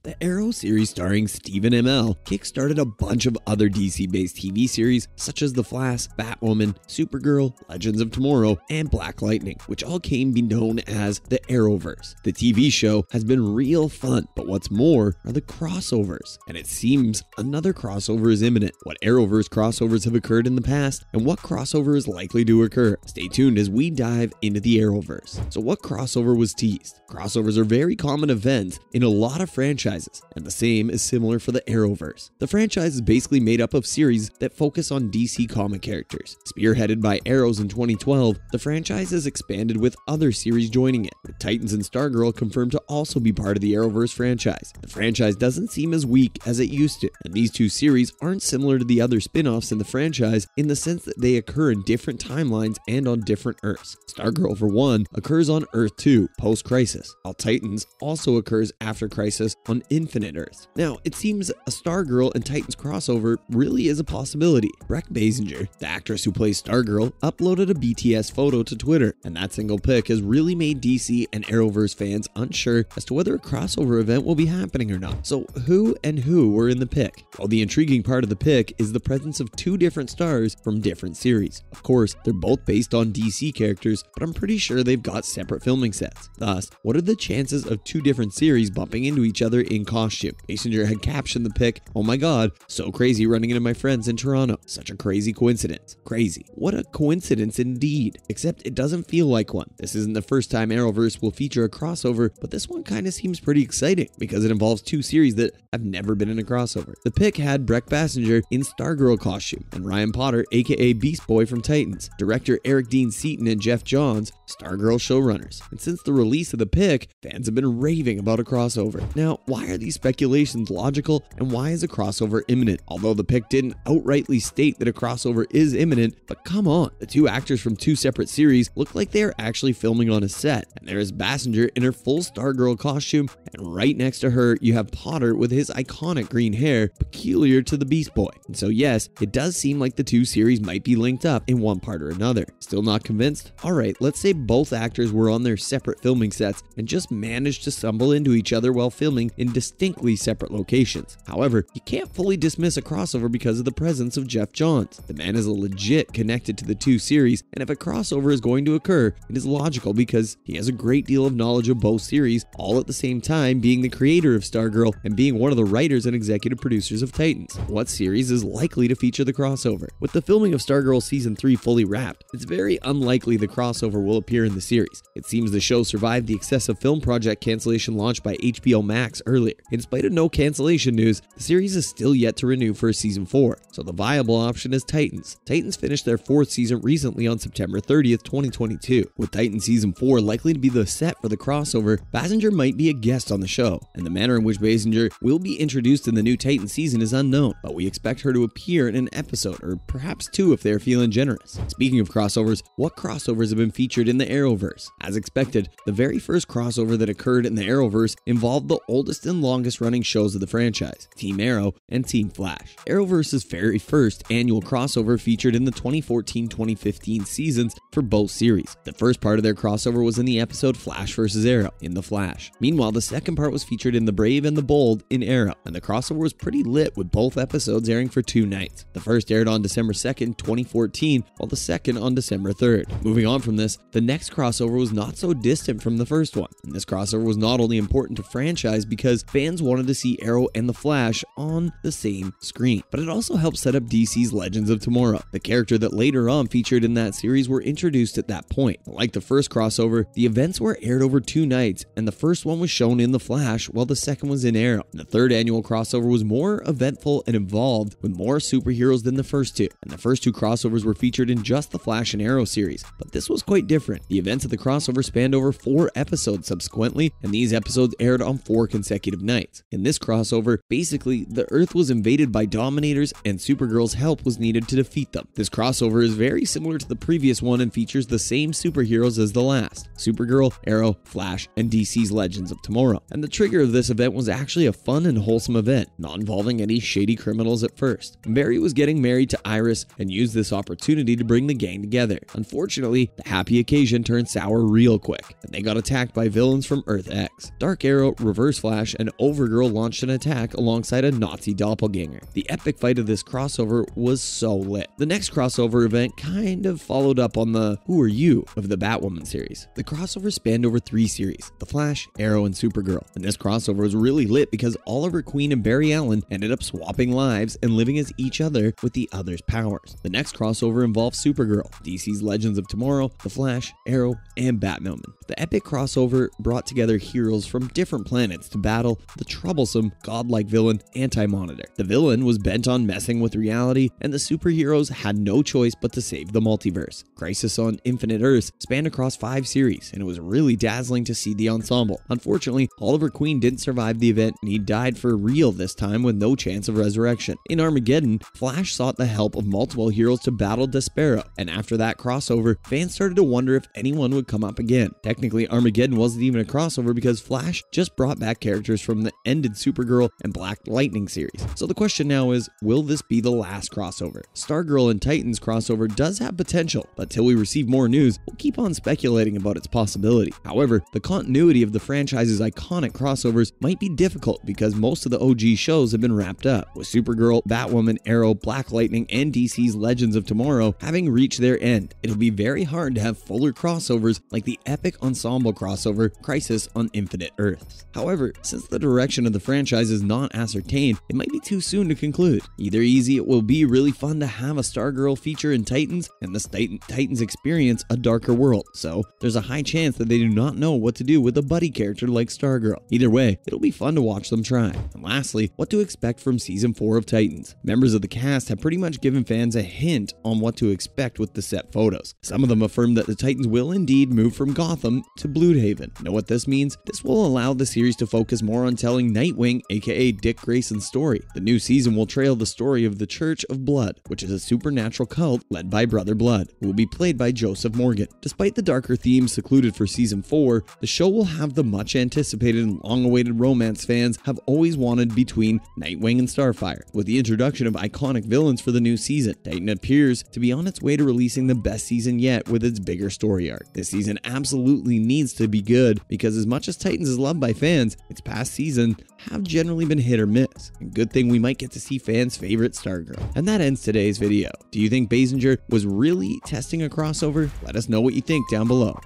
The Arrow series starring Stephen Amell kickstarted a bunch of other DC-based TV series such as The Flash, Batwoman, Supergirl, Legends of Tomorrow, and Black Lightning, which all came to be known as the Arrowverse. The TV show has been real fun, but what's more are the crossovers, and it seems another crossover is imminent. What Arrowverse crossovers have occurred in the past, and what crossover is likely to occur. Stay tuned as we dive into the Arrowverse. So what crossover was teased? Crossovers are very common events in a lot of franchises, and the same is similar for the Arrowverse. The franchise is basically made up of series that focus on DC comic characters. Spearheaded by Arrows in 2012, the franchise has expanded with other series joining it, with Titans and Stargirl confirmed to also be part of the Arrowverse franchise. The franchise doesn't seem as weak as it used to, and these two series aren't similar to the other spin-offs in the franchise in the sense that they occur in different timelines and on different Earths. Stargirl, for one, occurs on Earth 2, post-Crisis, while Titans also occurs after Crisis on Infinite Earths. Now, it seems a Stargirl and Titans crossover really is a possibility. Brec Bassinger, the actress who plays Stargirl, uploaded a BTS photo to Twitter, and that single pic has really made DC and Arrowverse fans unsure as to whether a crossover event will be happening or not. So who were in the pic? Well, the intriguing part of the pic is the presence of two different stars from different series. Of course, they're both based on DC characters, but I'm pretty sure they've got separate filming sets. Thus, what are the chances of two different series bumping into each other in costume? Bassinger had captioned the pic, "Oh my god, so crazy running into my friends in Toronto. Such a crazy coincidence." Crazy. What a coincidence indeed. Except it doesn't feel like one. This isn't the first time Arrowverse will feature a crossover, but this one kind of seems pretty exciting because it involves two series that have never been in a crossover. The pic had Brec Bassinger in Stargirl costume and Ryan Potter, aka Beast Boy from Titans, director Eric Dean Seaton and Jeff Johns, Stargirl showrunners. And since the release of the pic, fans have been raving about a crossover. Now, why are these speculations logical and why is a crossover imminent? Although the pic didn't outrightly state that a crossover is imminent, but come on, the two actors from two separate series look like they are actually filming on a set. And there is Bassinger in her full Stargirl costume, and right next to her you have Potter with his iconic green hair, peculiar to the Beast Boy. And so yes, it does seem like the two series might be linked up in one part or another. Still not convinced? Alright, let's say both actors were on their separate filming sets and just managed to stumble into each other while filming in distinctly separate locations. However, you can't fully dismiss a crossover because of the presence of Jeff Johns. The man is legit connected to the two series, and if a crossover is going to occur, it is logical because he has a great deal of knowledge of both series, all at the same time being the creator of Stargirl and being one of the writers and executive producers of Titans. What series is likely to feature the crossover? With the filming of Stargirl Season 3 fully wrapped, it's very unlikely the crossover will appear in the series. It seems the show survived the excessive film project cancellation launched by HBO Max earlier. In spite of no cancellation news, the series is still yet to renew for Season 4, so the viable option is Titans. Titans finished their fourth season recently on September 30th, 2022. With Titans Season 4 likely to be the set for the crossover, Bassinger might be a guest on the show, and the manner in which Bassinger will be introduced in the new Titans season is unknown, but we expect her to appear in an episode, or perhaps two if they're feeling generous. Speaking of crossovers, what crossovers have been featured in the Arrowverse? As expected, the very first crossover that occurred in the Arrowverse involved the oldest and longest running shows of the franchise, Team Arrow and Team Flash. Arrowverse's very first annual crossover featured in the 2014-2015 seasons for both series. The first part of their crossover was in the episode Flash vs. Arrow in The Flash. Meanwhile, the second part was featured in The Brave and the Bold in Arrow, and the crossover was pretty lit with both episodes airing for 2 nights. The first aired on December 2nd, 2014, while the second on December 3rd. Moving on from this, the next crossover was not so distant from the first one, and this crossover was not only important to franchise because fans wanted to see Arrow and the Flash on the same screen, but it also helped set up DC's Legends of Tomorrow. The character that later on featured in that series were introduced at that point. Like the first crossover, the events were aired over 2 nights, and the first one was shown in The Flash while the second was in Arrow. And the third annual crossover was more eventful and involved with more superheroes than the first two, and the first 2 crossovers were featured in just the Flash and Arrow series, but this was quite different. The events of the crossover spanned over 4 episodes subsequently, and these episodes aired on 4 consecutive nights. In this crossover, basically, the Earth was invaded by Dominators and Supergirl's help was needed to defeat them. This crossover is very similar to the previous one and features the same superheroes as the last: Supergirl, Arrow, Flash, and DC's Legends of Tomorrow. And the trigger of this event was actually a fun and wholesome event, not involving any shady criminals at first. Barry was getting married to Iris and used this opportunity to bring the gang together. Unfortunately, the happy occasion turned sour real quick, and they got attacked by villains from Earth X. Dark Arrow, Reverse Flash, Flash and Overgirl launched an attack alongside a Nazi doppelganger. The epic fight of this crossover was so lit. The next crossover event kind of followed up on the Who Are You of the Batwoman series. The crossover spanned over 3 series, The Flash, Arrow, and Supergirl. And this crossover was really lit because Oliver Queen and Barry Allen ended up swapping lives and living as each other with the other's powers. The next crossover involved Supergirl, DC's Legends of Tomorrow, The Flash, Arrow, and Batwoman. The epic crossover brought together heroes from different planets to battle the troublesome, godlike villain Anti-Monitor. The villain was bent on messing with reality, and the superheroes had no choice but to save the multiverse. Crisis on Infinite Earths spanned across 5 series, and it was really dazzling to see the ensemble. Unfortunately, Oliver Queen didn't survive the event, and he died for real this time with no chance of resurrection. In Armageddon, Flash sought the help of multiple heroes to battle Despero, and after that crossover, fans started to wonder if anyone would come up again. Technically, Armageddon wasn't even a crossover because Flash just brought back characters from the ended Supergirl and Black Lightning series. So the question now is, will this be the last crossover? Stargirl and Titans crossover does have potential, but till we receive more news, we'll keep on speculating about its possibility. However, the continuity of the franchise's iconic crossovers might be difficult because most of the OG shows have been wrapped up, with Supergirl, Batwoman, Arrow, Black Lightning, and DC's Legends of Tomorrow having reached their end. It'll be very hard to have fuller crossovers like the epic ensemble crossover Crisis on Infinite Earths. However, since the direction of the franchise is not ascertained, it might be too soon to conclude. Either easy, it will be really fun to have a Stargirl feature in Titans, and the Titans experience a darker world, so there's a high chance that they do not know what to do with a buddy character like Stargirl. Either way, it'll be fun to watch them try. And lastly, what to expect from Season 4 of Titans. Members of the cast have pretty much given fans a hint on what to expect with the set photos. Some of them affirmed that the Titans will indeed move from Gotham to Bloodhaven. Know what this means? This will allow the series to focus more on telling Nightwing, aka Dick Grayson's story. The new season will trail the story of the Church of Blood, which is a supernatural cult led by Brother Blood, who will be played by Joseph Morgan. Despite the darker themes secluded for Season 4, the show will have the much anticipated and long-awaited romance fans have always wanted between Nightwing and Starfire. With the introduction of iconic villains for the new season, Titan appears to be on its way to releasing the best season yet with its bigger story arc. This season absolutely needs to be good because as much as Titans is loved by fans, its past season have generally been hit or miss. And good thing we might get to see fans' favorite Stargirl. And that ends today's video. Do you think Bassinger was really testing a crossover? Let us know what you think down below.